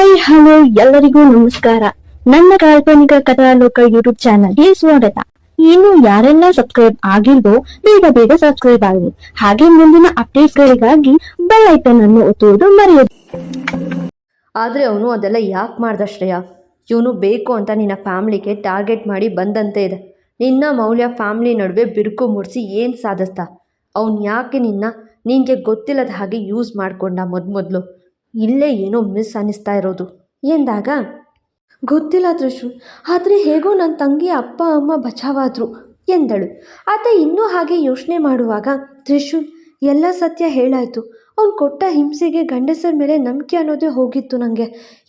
Hi hello ಎಲ್ಲರಿಗೂ ನಮಸ್ಕಾರ. ನನ್ನ ಕಾಲ್ಪನಿಕ ಕಥಾಲೋಕ ಯೂಟ್ಯೂಬ್ ಚಾನಲ್ಗೆ ಸ್ವಾಗತ. ಇನ್ನು ಯಾರೆಲ್ಲ ಸಬ್ಸ್ಕ್ರೈಬ್ ಆಗಿಲ್ವೋ ಬೇಗ ಬೇಗ ಸಬ್ಸ್ಕ್ರೈಬ್ ಆಗಿ, ಹಾಗೆ ಮುಂದಿನ ಅಪ್ಡೇಟ್ಸ್ಗಳಿಗಾಗಿ ಬೆಲ್ ಐಕನ್ ಅನ್ನು ಒತ್ತುವುದು ಮರೆಯದು. ಆದರೆ ಅವನು ಅದೆಲ್ಲ ಯಾಕೆ ಮಾಡ್ದ ಶ್ರೇಯ? ಇವನು ಬೇಕು ಅಂತ ನಿನ್ನ ಫ್ಯಾಮ್ಲಿಗೆ ಟಾರ್ಗೆಟ್ ಮಾಡಿ ಬಂದಂತೆ ಇದೆ. ನಿನ್ನ ಮೌಲ್ಯ ಫ್ಯಾಮ್ಲಿ ನಡುವೆ ಬಿರುಕು ಮೂಡಿಸಿ ಏನು ಸಾಧಿಸ್ತಾ? ಅವನು ಯಾಕೆ ನಿನಗೆ ಗೊತ್ತಿಲ್ಲದ ಹಾಗೆ ಯೂಸ್ ಮಾಡಿಕೊಂಡ? ಮೊದಲು ಇಲ್ಲೇ ಏನೋ ಮಿಸ್ ಅನ್ನಿಸ್ತಾ ಇರೋದು ಎಂದಾಗ, ಗೊತ್ತಿಲ್ಲ ತ್ರಿಶೂಲ್, ಆದರೆ ಹೇಗೋ ನನ್ನ ತಂಗಿ ಅಪ್ಪ ಅಮ್ಮ ಬಚಾವಾದ್ರು ಎಂದಳು. ಆತ ಇನ್ನೂ ಹಾಗೆ ಯೋಚನೆ ಮಾಡುವಾಗ, ತ್ರಿಶೂಲ್, ಎಲ್ಲ ಸತ್ಯ ಹೇಳಾಯಿತು. ಅವ್ನು ಕೊಟ್ಟ ಹಿಂಸೆಗೆ ಗಂಡಸರ ಮೇಲೆ ನಂಬಿಕೆ ಅನ್ನೋದೇ ಹೋಗಿತ್ತು ನನಗೆ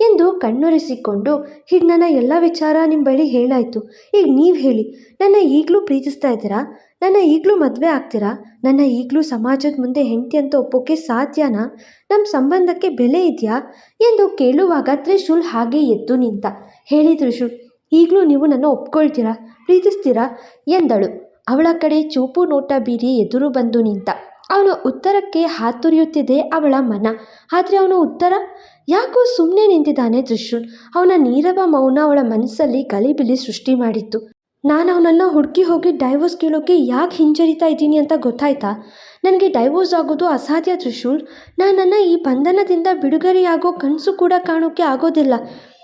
ಎಂದು ಕಣ್ಣೊರೆಸಿಕೊಂಡು, ಹೀಗೆ ನನ್ನ ಎಲ್ಲ ವಿಚಾರ ನಿಮ್ಮ ಬಳಿ ಹೇಳಾಯಿತು. ಈಗ ನೀವು ಹೇಳಿ, ನನ್ನ ಈಗಲೂ ಪ್ರೀತಿಸ್ತಾ ಇದ್ದೀರಾ? ನನ್ನ ಈಗಲೂ ಮದುವೆ ಆಗ್ತೀರಾ? ನನ್ನ ಈಗಲೂ ಸಮಾಜದ ಮುಂದೆ ಹೆಂಡತಿ ಅಂತ ಒಪ್ಪೋಕ್ಕೆ ಸಾಧ್ಯನಾ? ನಮ್ಮ ಸಂಬಂಧಕ್ಕೆ ಬೆಲೆ ಇದೆಯಾ ಎಂದು ಕೇಳುವಾಗ ತ್ರಿಶೂಲ್ ಹಾಗೆ ಎದ್ದು ನಿಂತ. ಹೇಳಿ ತ್ರಿಶೂಲ್, ಈಗಲೂ ನೀವು ನನ್ನ ಒಪ್ಕೊಳ್ತೀರಾ, ಪ್ರೀತಿಸ್ತೀರಾ ಎಂದಳು. ಅವಳ ಕಡೆ ಚೂಪು ನೋಟ ಬೀರಿ ಎದುರು ಬಂದು ನಿಂತ. ಅವನ ಉತ್ತರಕ್ಕೆ ಹಾತೊರೆಯುತ್ತಿದೆ ಅವಳ ಮನ. ಆದರೆ ಅವನ ಉತ್ತರ ಯಾಕೋ ಸುಮ್ಮನೆ ನಿಂತಿದ್ದಾನೆ ತ್ರಿಶೂಲ್. ಅವನ ನೀರವ ಮೌನ ಅವಳ ಮನಸ್ಸಲ್ಲಿ ಗಲಿಬಿಲಿ ಸೃಷ್ಟಿ ಮಾಡಿತ್ತು. ನಾನು ಅವನನ್ನು ಹುಡುಕಿ ಹೋಗಿ ಡೈವೋರ್ಸ್ ಕೇಳೋಕ್ಕೆ ಯಾಕೆ ಹಿಂಜರಿತಾ ಇದ್ದೀನಿ ಅಂತ ಗೊತ್ತಾಯ್ತಾ? ನನಗೆ ಡೈವೋರ್ಸ್ ಆಗೋದು ಅಸಾಧ್ಯ ತ್ರಿಶೂಲ್. ನನ್ನ ಈ ಬಂಧನದಿಂದ ಬಿಡುಗಡೆಯಾಗೋ ಕನಸು ಕೂಡ ಕಾಣೋಕ್ಕೆ ಆಗೋದಿಲ್ಲ.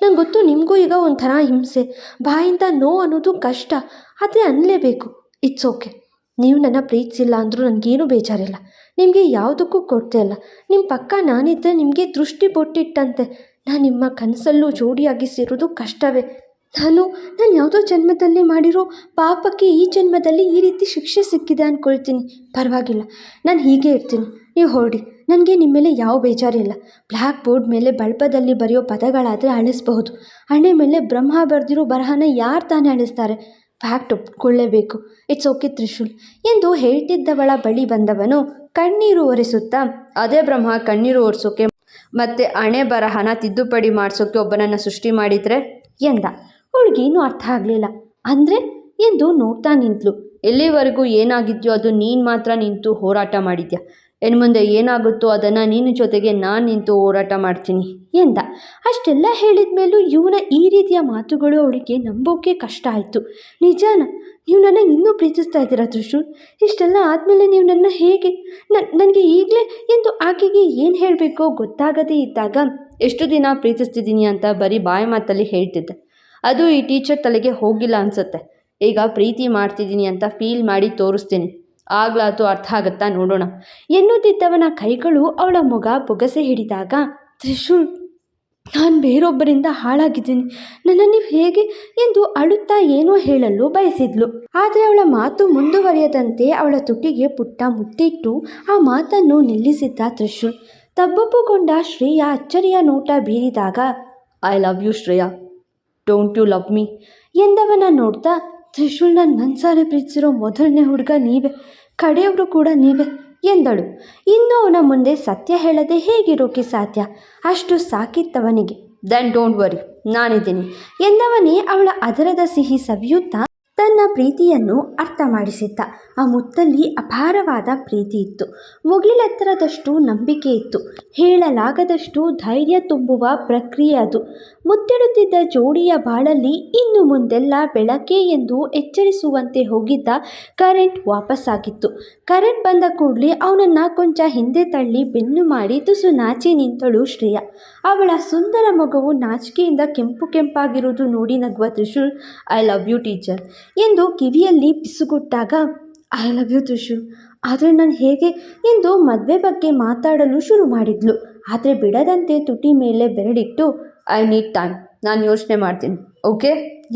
ನಂಗೆ ಗೊತ್ತು, ನಿಮಗೂ ಈಗ ಒಂಥರ ಹಿಂಸೆ, ಬಾಯಿಂದ ನೋ ಅನ್ನೋದು ಕಷ್ಟ, ಆದರೆ ಅನ್ನಲೇಬೇಕು. It's okay. ನೀವು ನನ್ನ ಪ್ರೀತಿಸಿಲ್ಲ ಅಂದರೂ ನನಗೇನು ಬೇಜಾರಿಲ್ಲ. ನಿಮಗೆ ಯಾವುದಕ್ಕೂ ಕೊಡ್ತೇ ಇಲ್ಲ. ನಿಮ್ಮ ಪಕ್ಕ ನಾನಿದ್ದರೆ ನಿಮಗೆ ದೃಷ್ಟಿ ಬೊಟ್ಟಿಟ್ಟಂತೆ. ನಾನು ನಿಮ್ಮ ಕನಸಲ್ಲೂ ಜೋಡಿಯಾಗಿ ಸೇರೋದು ಕಷ್ಟವೇ. ನಾನು ಯಾವುದೋ ಜನ್ಮದಲ್ಲಿ ಮಾಡಿರೋ ಪಾಪಕ್ಕೆ ಈ ಜನ್ಮದಲ್ಲಿ ಈ ರೀತಿ ಶಿಕ್ಷೆ ಸಿಕ್ಕಿದೆ ಅಂದ್ಕೊಳ್ತೀನಿ. ಪರವಾಗಿಲ್ಲ, ನಾನು ಹೀಗೆ ಇರ್ತೀನಿ, ನೀವು ಹೊರಡಿ. ನನಗೆ ನಿಮ್ಮ ಮೇಲೆ ಯಾವ ಬೇಜಾರಿಲ್ಲ. ಬ್ಲ್ಯಾಕ್ ಬೋರ್ಡ್ ಮೇಲೆ ಬಲ್ಪದಲ್ಲಿ ಬರೆಯೋ ಪದಗಳಾದರೆ ಅಳಿಸಬಹುದು. ಹಣೆ ಮೇಲೆ ಬ್ರಹ್ಮ ಬರೆದಿರೋ ಬರಹನ ಯಾರು ತಾನೇ ಅಳಿಸ್ತಾರೆ? ಫ್ಯಾಕ್ಟ್ ಒಪ್ಕೊಳ್ಳೇಬೇಕು. ಇಟ್ಸ್ ಓಕೆ ತ್ರಿಶೂಲ್ ಎಂದು ಹೇಳ್ತಿದ್ದವಳ ಬಳಿ ಬಂದವನು ಕಣ್ಣೀರು ಒರೆಸುತ್ತಾ, ಅದೇ ಬ್ರಹ್ಮ ಕಣ್ಣೀರು ಒರೆಸೋಕೆ ಮತ್ತೆ ಹಣೆ ಬರಹನ ತಿದ್ದುಪಡಿ ಮಾಡಿಸೋಕೆ ಒಬ್ಬನನ್ನು ಸೃಷ್ಟಿ ಮಾಡಿದರೆ ಎಂದ. ಅವಳಿಗೇನು ಅರ್ಥ ಆಗಲಿಲ್ಲ. ಅಂದರೆ ಎಂದು ನೋಡ್ತಾ ನಿಂತಳು. ಎಲ್ಲಿವರೆಗೂ ಏನಾಗಿದೆಯೋ ಅದು ನೀನು ಮಾತ್ರ ನಿಂತು ಹೋರಾಟ ಮಾಡಿದ್ಯಾ. ಇನ್ನು ಮುಂದೆ ಏನಾಗುತ್ತೋ ಅದನ್ನು ನಿನ್ನ ಜೊತೆಗೆ ನಾನು ನಿಂತು ಹೋರಾಟ ಮಾಡ್ತೀನಿ ಎಂದ. ಅಷ್ಟೆಲ್ಲ ಹೇಳಿದ ಮೇಲೂ ಇವನ ಈ ರೀತಿಯ ಮಾತುಗಳು ಅವಳಿಗೆ ನಂಬೋಕೆ ಕಷ್ಟ ಆಯಿತು. ನಿಜಾನ? ನೀವು ನನ್ನ ಇನ್ನೂ ಪ್ರೀತಿಸ್ತಾ ಇದ್ದೀರಾ ತ್ರಿಶೂಲ್? ಇಷ್ಟೆಲ್ಲ ಆದಮೇಲೆ ನೀವು ನನ್ನ ಹೇಗೆ ನನಗೆ ಈಗಲೇ ಎಂದು ಆಕೆಗೆ ಏನು ಹೇಳಬೇಕೋ ಗೊತ್ತಾಗದೇ ಇದ್ದಾಗ, ಎಷ್ಟು ದಿನ ಪ್ರೀತಿಸ್ತಿದ್ದೀನಿ ಅಂತ ಬರೀ ಬಾಯಿ ಮಾತಲ್ಲಿ ಹೇಳ್ತಿದ್ದೆ. ಅದು ಈ ಟೀಚರ್ ತಲೆಗೆ ಹೋಗಿಲ್ಲ ಅನಿಸುತ್ತೆ. ಈಗ ಪ್ರೀತಿ ಮಾಡ್ತಿದ್ದೀನಿ ಅಂತ ಫೀಲ್ ಮಾಡಿ ತೋರಿಸ್ತೀನಿ. ಆಗ್ಲಾತು ಅರ್ಥ ಆಗುತ್ತಾ ನೋಡೋಣ ಎನ್ನುತ್ತಿದ್ದವನ ಕೈಗಳು ಅವಳ ಮೊಗ ಬೊಗಸೆ ಹಿಡಿದಾಗ, ತ್ರಿಶೂಲ್, ನಾನು ಬೇರೊಬ್ಬರಿಂದ ಹಾಳಾಗಿದ್ದೀನಿ, ನನ್ನ ನೀವು ಹೇಗೆ ಎಂದು ಅಳುತ್ತಾ ಏನೋ ಹೇಳಲು ಬಯಸಿದ್ಲು. ಆದರೆ ಅವಳ ಮಾತು ಮುಂದುವರಿಯದಂತೆ ಅವಳ ತುಟಿಗೆ ಪುಟ್ಟ ಮುತ್ತಿಟ್ಟು ಆ ಮಾತನ್ನು ನಿಲ್ಲಿಸಿದ್ದ ತ್ರಿಶೂಲ್. ತಬ್ಬೊಪ್ಪುಗೊಂಡ ಶ್ರೇಯ ಅಚ್ಚರಿಯ ನೋಟ ಬೀರಿದಾಗ, I love you Shreya, don't you love me ಎಂದವನ ನೋಡ್ತಾ, ತ್ರಿಶೂಲ್, ನನ್ನ ಮನಸಾರೆ ಪ್ರೀತಿಸಿರೋ ಮೊದಲನೇ ಹುಡುಗ ನೀವೇ, ಕಡೆಯವರು ಕೂಡ ನೀವೇ ಎಂದಳು. ಇನ್ನು ಅವನ ಮುಂದೆ ಸತ್ಯ ಹೇಳದೆ ಹೇಗಿರೋಕೆ ಸಾಧ್ಯ? ಅಷ್ಟು ಸಾಕಿತ್ತವನಿಗೆ. ದೆನ್ ಡೋಂಟ್ ವರಿ, ನಾನಿದ್ದೀನಿ ಎಂದವನೇ ಅವಳ ಅದರದ ಸಿಹಿ ಸವಿಯುತ್ತಾ ತನ್ನ ಪ್ರೀತಿಯನ್ನು ಅರ್ಥ ಮಾಡಿಸಿದ್ದ. ಆ ಮುತ್ತಲ್ಲಿ ಅಪಾರವಾದ ಪ್ರೀತಿ ಇತ್ತು. ಮುಗಿಲೆತ್ತರದಷ್ಟು ನಂಬಿಕೆ ಇತ್ತು. ಹೇಳಲಾಗದಷ್ಟು ಧೈರ್ಯ ತುಂಬುವ ಪ್ರಕ್ರಿಯೆ ಅದು. ಮುತ್ತಿಡುತ್ತಿದ್ದ ಜೋಡಿಯ ಬಾಳಲ್ಲಿ ಇನ್ನು ಮುಂದೆಲ್ಲ ಬೆಳಕೆ ಎಂದು ಎಚ್ಚರಿಸುವಂತೆ ಹೋಗಿದ್ದ ಕರೆಂಟ್ ವಾಪಸ್ಸಾಗಿತ್ತು. ಕರೆಂಟ್ ಬಂದ ಕೂಡಲೇ ಅವನನ್ನು ಕೊಂಚ ಹಿಂದೆ ತಳ್ಳಿ ಬೆನ್ನು ಮಾಡಿ ತುಸು ನಾಚಿ ನಿಂತಳು ಶ್ರೇಯ. ಅವಳ ಸುಂದರ ಮಗುವು ನಾಚಿಕೆಯಿಂದ ಕೆಂಪು ಕೆಂಪಾಗಿರುವುದು ನೋಡಿ ನಗುವ Trishul, I love you teacher ಎಂದು ಕಿವಿಯಲ್ಲಿ ಪಿಸುಗುಟ್ಟಾಗ, ಐ ಲವ್ ಯು ತ್ರಿಶೂಲ್, ಆದರೆ ನಾನು ಹೇಗೆ ಎಂದು ಮದುವೆ ಬಗ್ಗೆ ಮಾತಾಡಲು ಶುರು ಮಾಡಿದ್ಲು. ಆದರೆ ಬಿಡದಂತೆ ತುಟಿ ಮೇಲೆ ಬೆರಳಿಟ್ಟು, ಐ ನೀಡ್ ಟೈಮ್, ನಾನು ಯೋಚನೆ ಮಾಡ್ತೀನಿ, ಓಕೆ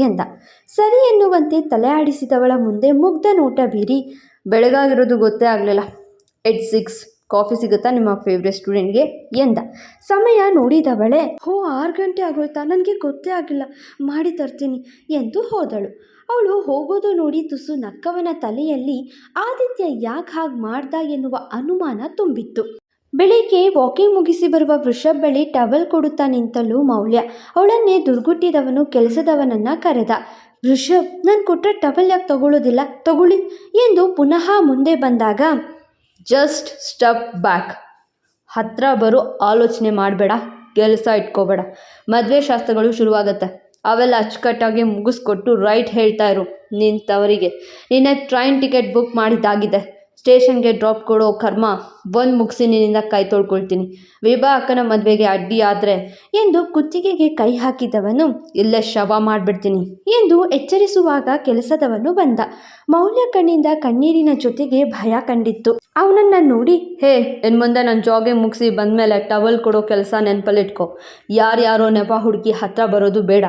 ಎಂದ. ಸರಿ ಎನ್ನುವಂತೆ ತಲೆ ಆಡಿಸಿದವಳ ಮುಂದೆ ಮುಗ್ಧ ನೋಟ ಬೀರಿ, ಬೆಳಗಾಗಿರೋದು ಗೊತ್ತೇ ಆಗಲಿಲ್ಲ, 8:06 ಕಾಫಿ ಸಿಗುತ್ತಾ ನಿಮ್ಮ ಫೇವ್ರೆಟ್ ಸ್ಟೂಡೆಂಟ್ಗೆ ಎಂದ. ಸಮಯ ನೋಡಿದವಳೆ, 6 ಗಂಟೆ ಆಗೋಯ್ತಾ, ನನಗೆ ಗೊತ್ತೇ ಆಗಿಲ್ಲ, ಮಾಡಿ ತರ್ತೀನಿ ಎಂದು ಹೋದಳು. ಅವಳು ಹೋಗೋದು ನೋಡಿ ತುಸು ನಕ್ಕವನ ತಲೆಯಲ್ಲಿ ಆದಿತ್ಯ ಯಾಕೆ ಹಾಗೆ ಮಾಡ್ದ ಎನ್ನುವ ಅನುಮಾನ ತುಂಬಿತ್ತು. ಬೆಳಿಗ್ಗೆ ವಾಕಿಂಗ್ ಮುಗಿಸಿ ಬರುವ ವೃಷಭ್ ಬಳಿ ಟವಲ್ ಕೊಡುತ್ತಾ ನಿಂತಳು ಮೌಲ್ಯ. ಅವಳನ್ನೇ ದುರ್ಗುಟ್ಟಿದವನು ಕೆಲಸದವನನ್ನು ಕರೆದ. ವೃಷಭ್, ನಾನು ಕೊಟ್ಟ ಟವಲ್ ಯಾಕೆ ತಗೊಳ್ಳೋದಿಲ್ಲ? ತಗೊಳ್ಳಿ ಎಂದು ಪುನಃ ಮುಂದೆ ಬಂದಾಗ, ಜಸ್ಟ್ ಸ್ಟೆಪ್ ಬ್ಯಾಕ್, ಹತ್ರ ಬರೋ ಆಲೋಚನೆ ಮಾಡಬೇಡ ಕೆಲಸ ಇಟ್ಕೋಬೇಡ. ಮದುವೆ ಶಾಸ್ತ್ರಗಳು ಶುರುವಾಗತ್ತೆ, ಅವೆಲ್ಲ ಅಚ್ಚುಕಟ್ಟಾಗಿ ಮುಗಿಸ್ಕೊಟ್ಟು ರೈಟ್ ಹೇಳ್ತಾ ಇರು ನಿಂತವರಿಗೆ. ನಿನ್ನೆ ಟ್ರೈನ್ ಟಿಕೆಟ್ ಬುಕ್ ಮಾಡಿದ್ದಾಗಿದೆ. ಸ್ಟೇಷನ್ಗೆ ಡ್ರಾಪ್ ಕೊಡೋ ಕರ್ಮ ಒಂದು ಮುಗಿಸಿ ನಿನ್ನಿಂದ ಕೈ ತೊಳ್ಕೊಳ್ತೀನಿ. ವಿಭಾ ಅಕ್ಕನ ಮದುವೆಗೆ ಅಡ್ಡಿ ಆದರೆ ಎಂದು ಕುತ್ತಿಗೆಗೆ ಕೈ ಹಾಕಿದವನು ಇಲ್ಲೇ ಶವ ಮಾಡಿಬಿಡ್ತೀನಿ ಎಂದು ಎಚ್ಚರಿಸುವಾಗ ಕೆಲಸದವನು ಬಂದ. ಮೌಲ್ಯ ಕಣ್ಣಿಂದ ಕಣ್ಣೀರಿನ ಜೊತೆಗೆ ಭಯ ಕಂಡಿತ್ತು. ಅವನನ್ನು ನೋಡಿ, ಹೇ, ಇನ್ನು ಮುಂದೆ ನನ್ನ ಜಾಗಿಂಗ್ ಮುಗಿಸಿ ಬಂದಮೇಲೆ ಟವಲ್ ಕೊಡೋ ಕೆಲಸ ನೆನಪಲ್ಲಿಟ್ಕೊ. ಯಾರ್ಯಾರೋ ನೆಪ ಹುಡುಗಿ ಹತ್ರ ಬರೋದು ಬೇಡ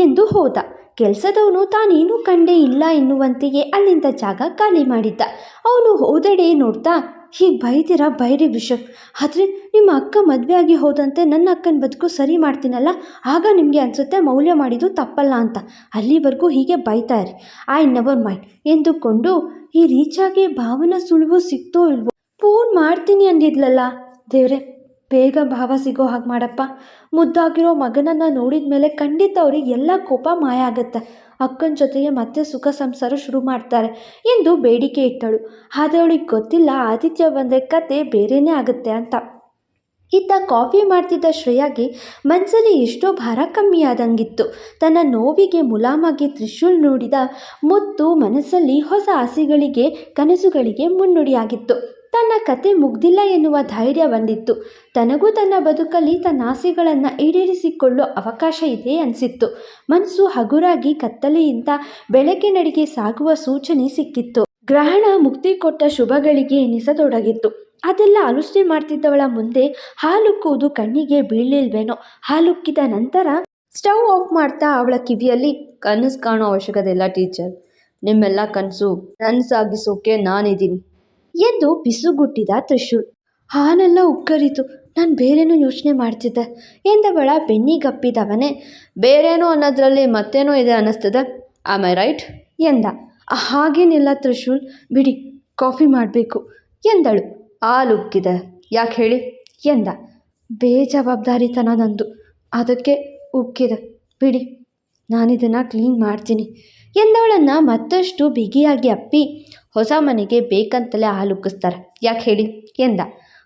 ಎಂದು ಹೋದ. ಕೆಲಸದವನು ತಾನೇನೂ ಕಂಡೇ ಇಲ್ಲ ಎನ್ನುವಂತೆಯೇ ಅಲ್ಲಿಂದ ಜಾಗ ಖಾಲಿ ಮಾಡಿದ್ದ. ಅವನು ಹೋದೆಡೆ ನೋಡ್ತಾ, ಹೀಗೆ ಬೈದಿರಾ ಬೈರಿ ವಿಷಯ್, ಆದರೆ ನಿಮ್ಮ ಅಕ್ಕ ಮದುವೆ ಆಗಿ ಹೋದಂತೆ ನನ್ನ ಅಕ್ಕನ ಬದುಕು ಸರಿ ಮಾಡ್ತೀನಲ್ಲ, ಆಗ ನಿಮಗೆ ಅನಿಸುತ್ತೆ ಮೌಲ್ಯ ಮಾಡಿದ್ದು ತಪ್ಪಲ್ಲ ಅಂತ. ಅಲ್ಲಿವರೆಗೂ ಹೀಗೆ ಬೈತಾ ಇರಿ, ಐ ನೆವರ್ ಮೈಂಡ್ ಎಂದುಕೊಂಡು ಈ ರೀಚಾಗಿ ಭಾವನ ಸುಳಿವು ಸಿಕ್ತೋ ಇಲ್ವೋ. ಫೋನ್ ಮಾಡ್ತೀನಿ ಅಂದಿದ್ಲಲ್ಲ, ದೇವ್ರೆ ಬೇಗ ಭಾವ ಸಿಗೋ ಹಾಗೆ ಮಾಡಪ್ಪ. ಮುದ್ದಾಗಿರೋ ಮಗನನ್ನು ನೋಡಿದ ಮೇಲೆ ಖಂಡಿತ ಅವ್ರಿಗೆ ಎಲ್ಲ ಕೋಪ ಮಾಯ ಆಗುತ್ತೆ. ಅಕ್ಕನ ಜೊತೆಗೆ ಮತ್ತೆ ಸುಖ ಸಂಸಾರ ಶುರು ಮಾಡ್ತಾರೆ ಎಂದು ಬೇಡಿಕೆ ಇಟ್ಟಳು. ಆದರೆ ಅವಳಿಗೆ ಗೊತ್ತಿಲ್ಲ ಆದಿತ್ಯ ಬಂದರೆ ಕತೆ ಬೇರೆಯೇ ಆಗುತ್ತೆ ಅಂತ. ಇತ್ತ ಕಾಫಿ ಮಾಡ್ತಿದ್ದ ಶ್ರೇಯಾಗೆ ಮನಸ್ಸಲ್ಲಿ ಎಷ್ಟೋ ಭಾರ ಕಮ್ಮಿಯಾದಂಗಿತ್ತು. ತನ್ನ ನೋವಿಗೆ ಮುಲಾಮಾಗಿ ತ್ರಿಶೂಲ್ ನೋಡಿದ ಮುತ್ತು ಮನಸ್ಸಲ್ಲಿ ಹೊಸ ಆಸೆಗಳಿಗೆ ಕನಸುಗಳಿಗೆ ಮುನ್ನುಡಿಯಾಗಿತ್ತು. ತನ್ನ ಕತೆ ಮುಗ್ದಿಲ್ಲ ಎನ್ನುವ ಧೈರ್ಯ ಬಂದಿತ್ತು. ತನಗೂ ತನ್ನ ಬದುಕಲ್ಲಿ ತನ್ನ ಆಸೆಗಳನ್ನು ಈಡೇರಿಸಿಕೊಳ್ಳೋ ಅವಕಾಶ ಇದೆ ಅನಿಸಿತ್ತು. ಮನಸ್ಸು ಹಗುರಾಗಿ ಕತ್ತಲೆಯಿಂದ ಬೆಳಕಿನೆಡೆಗೆ ಸಾಗುವ ಸೂಚನೆ ಸಿಕ್ಕಿತ್ತು. ಗ್ರಹಣ ಮುಕ್ತಿ ಕೊಟ್ಟ ಶುಭಗಳಿಗೆ ಎನಿಸತೊಡಗಿತ್ತು. ಅದೆಲ್ಲ ಆಲೋಚನೆ ಮಾಡ್ತಿದ್ದವಳ ಮುಂದೆ ಹಾಲುಕ್ಕುವುದು ಕಣ್ಣಿಗೆ ಬೀಳಲಿಲ್ವೇನೋ. ಹಾಲುಕ್ಕಿದ ನಂತರ ಸ್ಟವ್ ಆಫ್ ಮಾಡ್ತಾ ಅವಳ ಕಿವಿಯಲ್ಲಿ, ಕನಸು ಕಾಣೋ ಅವಶ್ಯಕತೆ ಇಲ್ಲ ಟೀಚರ್, ನಿಮ್ಮೆಲ್ಲ ಕನಸು ನನಸಾಗಿಸೋಕೆ ನಾನಿದ್ದೀನಿ ಎಂದು ಬಿಸುಗುಟ್ಟಿದ ತ್ರಿಶೂಲ್. ಹಾಲೆಲ್ಲ ಉಕ್ಕರಿತು. ನಾನು ಬೇರೇನೋ ಯೋಚನೆ ಮಾಡ್ತಿದ್ದೆ ಎಂದವಳ ಬೆನ್ನಿಗಪ್ಪಿದವನೇ, ಬೇರೇನೋ ಅನ್ನೋದ್ರಲ್ಲಿ ಮತ್ತೇನೋ ಇದೆ ಅನ್ನಿಸ್ತದೆ, ಆಮ್ ಐ ರೈಟ್ ಎಂದ. ಹಾಗೇನಿಲ್ಲ ತ್ರಿಶೂಲ್, ಬಿಡಿ ಕಾಫಿ ಮಾಡಬೇಕು ಎಂದಳು. ಹಾಲುಕ್ಕಿದೆ, ಯಾಕೆ ಹೇಳಿ ಎಂದ. ಬೇಜವಾಬ್ದಾರಿತನ ನಂದು, ಅದಕ್ಕೆ ಉಕ್ಕಿದೆ, ಬಿಡಿ ನಾನಿದನ್ನು ಕ್ಲೀನ್ ಮಾಡ್ತೀನಿ ಎಂದವಳನ್ನು ಮತ್ತಷ್ಟು ಬಿಗಿಯಾಗಿ ಅಪ್ಪಿ, ಹೊಸ ಮನೆಗೆ ಬೇಕಂತಲೇ ಹಾಲು ಉಕ್ಕಿಸ್ತಾರೆ, ಯಾಕೆ ಹೇಳಿ ಎಂದ.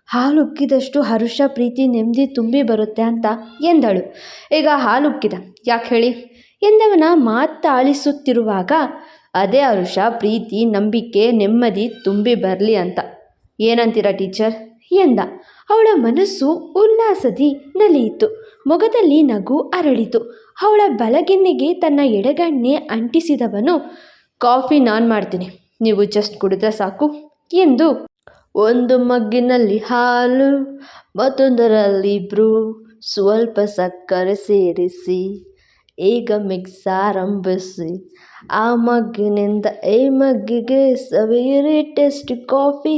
ಹಾಲು ಉಕ್ಕಿದಷ್ಟು ಹರುಷ ಪ್ರೀತಿ ನೆಮ್ಮದಿ ತುಂಬಿ ಬರುತ್ತೆ ಅಂತ ಎಂದಳು. ಈಗ ಹಾಲು ಉಕ್ಕಿದ, ಯಾಕೆ ಹೇಳಿ ಎಂದವನ ಮಾತಾಳಿಸುತ್ತಿರುವಾಗ, ಅದೇ ಹರುಷ ಪ್ರೀತಿ ನಂಬಿಕೆ ನೆಮ್ಮದಿ ತುಂಬಿ ಬರಲಿ ಅಂತ. ಏನಂತೀರ ಟೀಚರ್ ಎಂದ. ಅವಳ ಮನಸ್ಸು ಉಲ್ಲಾಸದಿ ನಲಿಯಿತು. ಮೊಗದಲ್ಲಿ ನಗು ಅರಳಿತು. ಅವಳ ಬಲಗೆನ್ನೆಗೆ ತನ್ನ ಎಡಗಣ್ಣೆ ಅಂಟಿಸಿದವನು, ಕಾಫಿ ನಾನು ಮಾಡ್ತೀನಿ, ನೀವು ಜಸ್ಟ್ ಕುಡಿದ್ರೆ ಸಾಕು ಎಂದು ಒಂದು ಮಗ್ಗಿನಲ್ಲಿ ಹಾಲು ಮತ್ತೊಂದರಲ್ಲಿ ಬ್ರೂ, ಸ್ವಲ್ಪ ಸಕ್ಕರೆ ಸೇರಿಸಿ ಈಗ ಮಿಕ್ಸ್ ಆರಂಭಿಸಿ, ಆ ಮಗ್ಗಿನಿಂದ ಈ ಮಗ್ಗಿಗೆ ಸವಿಯಿರಿ ಟೇಸ್ಟ್ ಕಾಫಿ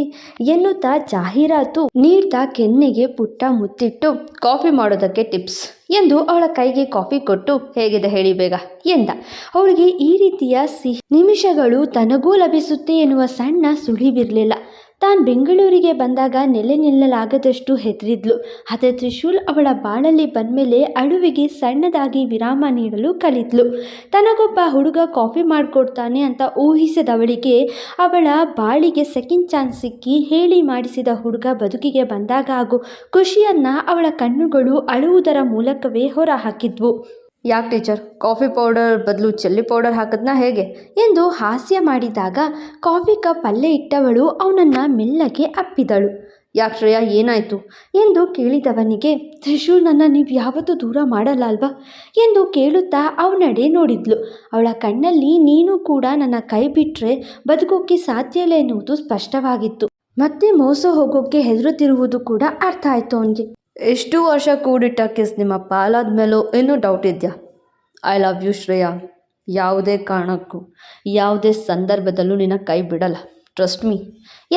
ಎನ್ನುತ್ತಾ ಜಾಹೀರಾತು ನೀಡ್ತಾ ಕೆನ್ನೆಗೆ ಪುಟ್ಟ ಮುತ್ತಿಟ್ಟು, ಕಾಫಿ ಮಾಡೋದಕ್ಕೆ ಟಿಪ್ಸ್ ಎಂದು ಅವಳ ಕೈಗೆ ಕಾಫಿ ಕೊಟ್ಟು, ಹೇಗಿದೆ ಹೇಳಿ ಬೇಗ ಎಂದ. ಅವಳಿಗೆ ಈ ರೀತಿಯ ಸಿಹಿ ನಿಮಿಷಗಳು ತನಗೂ ಲಭಿಸುತ್ತೆ ಎನ್ನುವ ಸಣ್ಣ ಸುಳಿವಿರಲಿಲ್ಲ. ತಾನು ಬೆಂಗಳೂರಿಗೆ ಬಂದಾಗ ನೆಲೆ ನಿಲ್ಲಲಾಗದಷ್ಟು ಹೆದರಿದ್ಲು. ಆದರೆ ತ್ರಿಶೂಲ್ ಅವಳ ಬಾಳಲ್ಲಿ ಬಂದಮೇಲೆ ಅಳುವಿಗೆ ಸಣ್ಣದಾಗಿ ವಿರಾಮ ನೀಡಲು ಕಲಿತ್ಲು. ತನಗೊಬ್ಬ ಹುಡುಗ ಕಾಫಿ ಮಾಡಿಕೊಡ್ತಾನೆ ಅಂತ ಊಹಿಸಿದವಳಿಗೆ ಅವಳ ಬಾಳಿಗೆ ಸೆಕೆಂಡ್ ಚಾನ್ಸ್ ಸಿಕ್ಕಿ ಹೇಳಿ ಮಾಡಿಸಿದ ಹುಡುಗ ಬದುಕಿಗೆ ಬಂದಾಗ ಆಗೋ ಖುಷಿಯನ್ನು ಅವಳ ಕಣ್ಣುಗಳು ಅಳುವುದರ ಮೂಲಕವೇ ಹೊರ ಹಾಕಿದ್ವು. ಯಾಕೆ ಟೀಚರ್, ಕಾಫಿ ಪೌಡರ್ ಬದಲು ಚೆಲ್ಲಿ ಪೌಡರ್ ಹಾಕಿದ್ನಾ ಹೇಗೆ ಎಂದು ಹಾಸ್ಯ ಮಾಡಿದಾಗ ಕಾಫಿ ಕಪ್ ಅಲ್ಲೇ ಇಟ್ಟವಳು ಅವನನ್ನು ಮೆಲ್ಲಗೆ ಅಪ್ಪಿದಳು. ಯಾಕೆ ಶ್ರೇಯಾ, ಏನಾಯಿತು ಎಂದು ಕೇಳಿದವನಿಗೆ, ತ್ರಿಶೂಲ್ನನ್ನು ನೀವು ಯಾವತ್ತೂ ದೂರ ಮಾಡಲ್ಲ ಅಲ್ವಾ ಎಂದು ಕೇಳುತ್ತಾ ಅವನಡೆ ನೋಡಿದ್ಲು. ಅವಳ ಕಣ್ಣಲ್ಲಿ ನೀನು ಕೂಡ ನನ್ನ ಕೈ ಬಿಟ್ಟರೆ ಬದುಕೋಕ್ಕೆ ಸಾಧ್ಯ ಇಲ್ಲ ಎನ್ನುವುದು ಸ್ಪಷ್ಟವಾಗಿತ್ತು. ಮತ್ತೆ ಮೋಸ ಹೋಗೋಕ್ಕೆ ಹೆದರುತ್ತಿರುವುದು ಕೂಡ ಅರ್ಥ ಆಯಿತು ಅವನಿಗೆ. ಎಷ್ಟು ವರ್ಷ ಕೂಡಿಟ್ಟ ಕಿಸ್ ನಿಮ್ಮ ಪಾಲಾದ ಮೇಲೂ ಇನ್ನೂ ಡೌಟ್ ಇದೆಯಾ? I love you Shreya. ಯಾವುದೇ ಕಾರಣಕ್ಕೂ ಯಾವುದೇ ಸಂದರ್ಭದಲ್ಲೂ ನಿನ್ನ ಕೈ ಬಿಡಲ್ಲ, ಟ್ರಸ್ಟ್ ಮೀ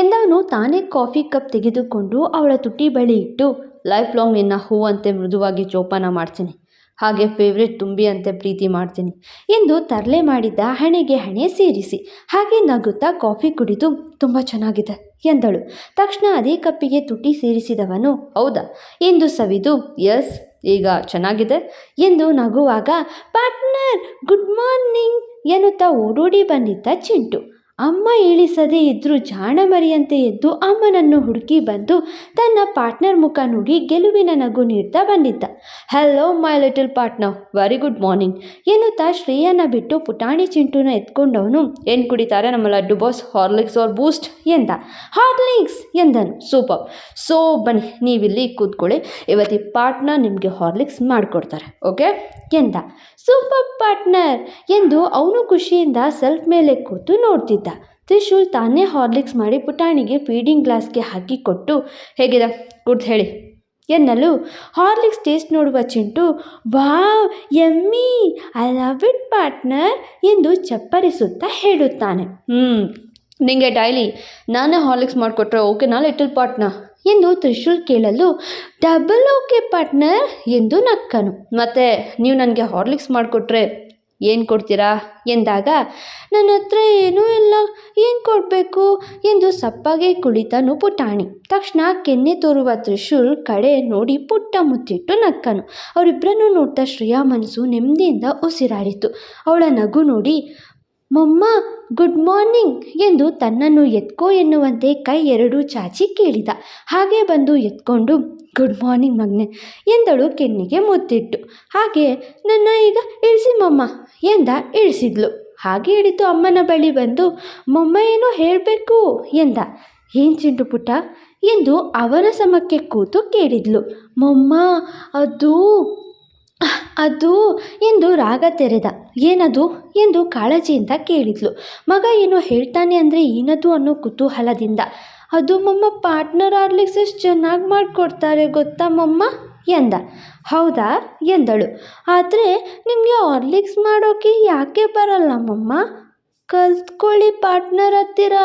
ಎಂದವನು ತಾನೇ ಕಾಫಿ ಕಪ್ ತೆಗೆದುಕೊಂಡು ಅವಳ ತುಟಿ ಬಳಿ ಇಟ್ಟು, ಲೈಫ್ ಲಾಂಗ್ ನಿನ್ನ ಹೂವಂತೆ ಮೃದುವಾಗಿ ಜೋಪಾನ ಮಾಡ್ತೀನಿ, ಹಾಗೆ ಫೇವ್ರೆಟ್ ತುಂಬಿಯಂತೆ ಪ್ರೀತಿ ಮಾಡ್ತೀನಿ ಎಂದು ತರಲೆ ಮಾಡಿದ್ದ ಹಣೆಗೆ ಹಣೆ ಸೇರಿಸಿ ಹಾಗೆ ನಗುತ್ತಾ ಕಾಫಿ ಕುಡಿದು, ತುಂಬ ಚೆನ್ನಾಗಿದೆ ಎಂದಳು. ತಕ್ಷಣ ಅದೇ ಕಪ್ಪಿಗೆ ತುಟಿ ಸೇರಿಸಿದವನು, ಹೌದಾ ಎಂದು ಸವಿದು, ಎಸ್ ಈಗ ಚೆನ್ನಾಗಿದೆ ಎಂದು ನಗುವಾಗ, ಪಾರ್ಟ್ನರ್ ಗುಡ್ ಮಾರ್ನಿಂಗ್ ಎನ್ನುತ್ತಾ ಓಡೋಡಿ ಬಂದಿದ್ದ ಚಿಂಟು. ಅಮ್ಮ ಇಳಿಸದೇ ಇದ್ರೂ ಜಾಣಮರಿಯಂತೆ ಎದ್ದು ಅಮ್ಮನನ್ನು ಹುಡುಕಿ ಬಂದು ತನ್ನ ಪಾರ್ಟ್ನರ್ ಮುಖ ನೋಡಿ ಗೆಲುವಿನ ನಗು ನೀಡ್ತಾ ಬಂದಿದ್ದ. Hello my little partner, very good morning ಎನ್ನುತ್ತಾ ಶ್ರೇಯನ ಬಿಟ್ಟು ಪುಟಾಣಿ ಚಿಂಟುನ ಎತ್ಕೊಂಡವನು, ಏನು ಕುಡಿತಾರೆ ನಮ್ಮ ಲಡ್ಡು ಬಾಸ್, ಹಾರ್ಲಿಕ್ಸ್ ಆರ್ ಬೂಸ್ಟ್ ಎಂದ. ಹಾರ್ಲಿಕ್ಸ್ ಎಂದನು. ಸೂಪರ್, ಸೋ ಬನ್ನಿ ನೀವಿಲ್ಲಿ ಕೂತ್ಕೊಳ್ಳಿ, ಇವತ್ತಿ ಪಾರ್ಟ್ನರ್ ನಿಮಗೆ ಹಾರ್ಲಿಕ್ಸ್ ಮಾಡಿಕೊಡ್ತಾರೆ, ಓಕೆ ಎಂದ. ಸೂಪರ್ ಪಾರ್ಟ್ನರ್ ಎಂದು ಅವನು ಖುಷಿಯಿಂದ ಸೆಲ್ಫ್ ಮೇಲೆ ಕೂತು ನೋಡ್ತಿದ್ದ. ತ್ರಿಶೂಲ್ ತಾನೇ ಹಾರ್ಲಿಕ್ಸ್ ಮಾಡಿ ಪುಟಾಣಿಗೆ ಫೀಡಿಂಗ್ ಗ್ಲಾಸ್ಗೆ ಹಾಕಿ ಕೊಟ್ಟು, ಹೇಗಿದೆ ಕುಡ್ದು ಹೇಳಿ ಎನ್ನಲು ಹಾರ್ಲಿಕ್ಸ್ ಟೇಸ್ಟ್ ನೋಡುವ Chintu, wow yummy, I love it partner ಎಂದು ಚಪ್ಪರಿಸುತ್ತಾ ಹೇಳುತ್ತಾನೆ. ನಿಂಗೆ ಡೈಲಿ ನಾನೇ ಹಾರ್ಲಿಕ್ಸ್ ಮಾಡಿಕೊಟ್ರೆ ಓಕೆನಾ ಲಿಟಲ್ ಪಾರ್ಟ್ನರ್ ಎಂದು ತ್ರಿಶೂಲ್ ಕೇಳಲು, ಡಬಲ್ ಓಕೆ ಪಾರ್ಟ್ನರ್ ಎಂದು ನಕ್ಕನು. ಮತ್ತು ನೀವು ನನಗೆ ಹಾರ್ಲಿಕ್ಸ್ ಮಾಡಿಕೊಟ್ರೆ ಏನು ಕೊಡ್ತೀರಾ ಎಂದಾಗ, ನನ್ನ ಹತ್ರ ಏನೂ ಇಲ್ಲ, ಏನು ಕೊಡಬೇಕು ಎಂದು ಸಪ್ಪಾಗೆ ಕುಳಿತನು ಪುಟಾಣಿ. ತಕ್ಷಣ ಕೆನ್ನೆ ತೋರುವ ತ್ರಿಶೂಲ್ ಕಡೆ ನೋಡಿ ಪುಟ್ಟ ಮುತ್ತಿಟ್ಟು ನಕ್ಕನು. ಅವರಿಬ್ಬರನ್ನು ನೋಡ್ತಾ ಶ್ರೇಯಾ ಮನಸ್ಸು ನೆಮ್ಮದಿಯಿಂದ ಉಸಿರಾಡಿತು. ಅವಳ ನಗು ನೋಡಿ, ಮಮ್ಮ ಗುಡ್ ಮಾರ್ನಿಂಗ್ ಎಂದು ತನ್ನನ್ನು ಎತ್ಕೋ ಎನ್ನುವಂತೆ ಕೈ ಎರಡೂ ಚಾಚಿ ಕೇಳಿದ. ಹಾಗೆ ಬಂದು ಎತ್ಕೊಂಡು, ಗುಡ್ ಮಾರ್ನಿಂಗ್ ಮಗ್ನೆ ಎಂದಳು ಕೆನ್ನಿಗೆ ಮುತ್ತಿಟ್ಟು. ಹಾಗೆ ನನ್ನ ಈಗ ಇಳಿಸಿ ಮಮ್ಮ ಎಂದ. ಇಳಿಸಿದ್ಲು. ಹಾಗೆ ಹಿಡಿದು ಅಮ್ಮನ ಬಳಿ ಬಂದು, ಮಮ್ಮ ಏನೋ ಹೇಳಬೇಕು ಎಂದ. ಏನು ಚಿಂಟು ಪುಟ್ಟ ಎಂದು ಅವನ ಸಮಕ್ಕೆ ಕೂತು ಕೇಳಿದ್ಲು. ಮಮ್ಮ ಅದು ಎಂದು ರಾಗ ತೆರೆದ. ಏನದು ಎಂದು ಕಾಳಜಿಯಿಂದ ಕೇಳಿದ್ಲು. ಮಗ ಏನೋ ಹೇಳ್ತಾನೆ ಅಂದರೆ ಏನದು ಅನ್ನೋ ಕುತೂಹಲದಿಂದ. ಅದು ಮಮ್ಮ ಪಾರ್ಟ್ನರ್ ಹಾರ್ಲಿಕ್ಸ್ ಎಷ್ಟು ಚೆನ್ನಾಗಿ ಮಾಡಿಕೊಡ್ತಾರೆ ಗೊತ್ತಾ ಮಮ್ಮ ಎಂದ. ಹೌದಾ ಎಂದಳು. ಆದರೆ ನಿಮಗೆ ಹಾರ್ಲಿಕ್ಸ್ ಮಾಡೋಕ್ಕೆ ಯಾಕೆ ಬರಲ್ಲ ಮಮ್ಮ, ಕಲ್ತ್ಕೊಳ್ಳಿ ಪಾರ್ಟ್ನರ್ ಹತ್ತಿರ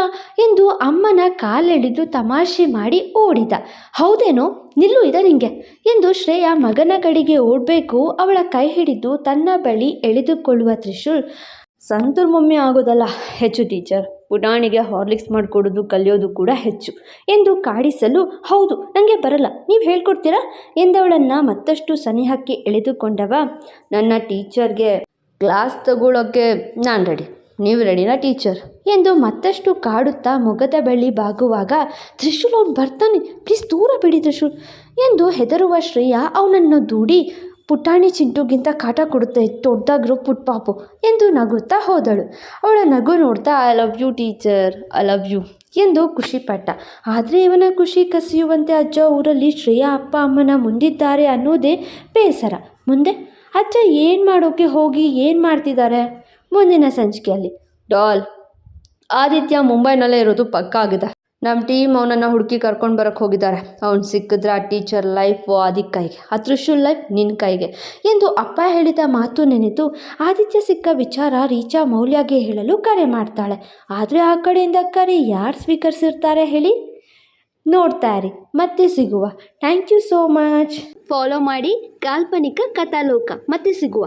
ಎಂದು ಅಮ್ಮನ ಕಾಲೆಳೆದು ತಮಾಷೆ ಮಾಡಿ ಓಡಿದ. ಹೌದೇನೋ, ನಿಲ್ಲು ಇದೆ ನಿಂಗೆ ಎಂದು ಶ್ರೇಯಾ ಮಗನ ಕಡೆಗೆ ಓಡಬೇಕು. ಅವಳ ಕೈ ಹಿಡಿದು ತನ್ನ ಬಳಿ ಎಳೆದುಕೊಳ್ಳುವ ತ್ರಿಶೂಲ್, ಸಂತೂರ್ ಮಮ್ಮಿ ಆಗೋದಲ್ಲ ಹೆಚ್ಚು ಟೀಚರ್, ಪುಟಾಣಿಗೆ ಹಾರ್ಲಿಕ್ಸ್ ಮಾಡಿಕೊಡೋದು ಕಲಿಯೋದು ಕೂಡ ಹೆಚ್ಚು ಎಂದು ಕಾಡಿಸಲು, ಹೌದು ನನಗೆ ಬರಲ್ಲ, ನೀವು ಹೇಳ್ಕೊಡ್ತೀರಾ ಎಂದವಳನ್ನು ಮತ್ತಷ್ಟು ಸನಿಹಕ್ಕೆ ಎಳೆದುಕೊಂಡವ. ನನ್ನ ಟೀಚರ್ಗೆ ಕ್ಲಾಸ್ ತಗೊಳ್ಳೋಕ್ಕೆ ನಾನು ರೆಡಿ, ನೀವು ರೆಡಿನಾ ಟೀಚರ್ ಎಂದು ಮತ್ತಷ್ಟು ಕಾಡುತ್ತಾ ಮೊಗದ ಬಳಿ ಬಾಗುವಾಗ, ತ್ರಿಶೂಲ್ ಅವ್ನು ಬರ್ತಾನೆ, ಪ್ಲೀಸ್ ದೂರ ಬಿಡಿ ತ್ರಿಶೂಲ್ ಎಂದು ಹೆದರುವ ಶ್ರೇಯಾ ಅವನನ್ನು ದೂಡಿ, ಪುಟಾಣಿ ಚಿಂಟುಗಿಂತ ಕಾಟ ಕೊಡುತ್ತೆ ದೊಡ್ಡದಾಗಿರೋ ಪುಟ್ ಪಾಪು ಎಂದು ನಗುತ್ತಾ ಹೋದಳು. ಅವಳ ನಗು ನೋಡ್ತಾ, I love you teacher, I love you ಎಂದು ಖುಷಿಪಟ್ಟ. ಆದರೆ ಇವನ ಖುಷಿ ಕಸಿಯುವಂತೆ ಅಜ್ಜ ಊರಲ್ಲಿ ಶ್ರೇಯಾ ಅಪ್ಪ ಅಮ್ಮನ ಮುಂದಿದ್ದಾರೆ ಅನ್ನೋದೇ ಬೇಸರ. ಮುಂದೆ ಅಜ್ಜ ಏನು ಮಾಡೋಕ್ಕೆ ಹೋಗಿ ಏನು ಮಾಡ್ತಿದ್ದಾರೆ ಮುಂದಿನ ಸಂಚಿಕೆಯಲ್ಲಿ. ಡಾಲ್ ಆದಿತ್ಯ ಮುಂಬೈನಲ್ಲೇ ಇರೋದು ಪಕ್ಕ ಆಗಿದೆ. ನಮ್ಮ ಟೀಮ್ ಅವನನ್ನು ಹುಡುಕಿ ಕರ್ಕೊಂಡು ಬರೋಕ್ಕೆ ಹೋಗಿದ್ದಾರೆ. ಅವ್ನು ಸಿಕ್ಕಿದ್ರೆ ಆ ಟೀಚರ್ ಲೈಫು ಆದಿ ಕೈಗೆ, ಆ ತ್ರಿಶೂಲ್ ಲೈಫ್ ನಿನ್ನ ಕೈಗೆ ಎಂದು ಅಪ್ಪ ಹೇಳಿದ ಮಾತು ನೆನೆದು ಆದಿತ್ಯ ಸಿಕ್ಕ ವಿಚಾರ ರೀಚಾ ಮೌಲ್ಯಗೆ ಹೇಳಲು ಕರೆ ಮಾಡ್ತಾಳೆ. ಆದರೆ ಆ ಕಡೆಯಿಂದ ಕರೆ ಯಾರು ಸ್ವೀಕರಿಸಿರ್ತಾರೆ ಹೇಳಿ? ನೋಡ್ತಾ ಇರಿ, ಮತ್ತೆ ಸಿಗುವ. Thank you so much. Follow ಮಾಡಿ ಕಾಲ್ಪನಿಕ ಕಥಾಲೋಕ. ಮತ್ತೆ ಸಿಗುವ.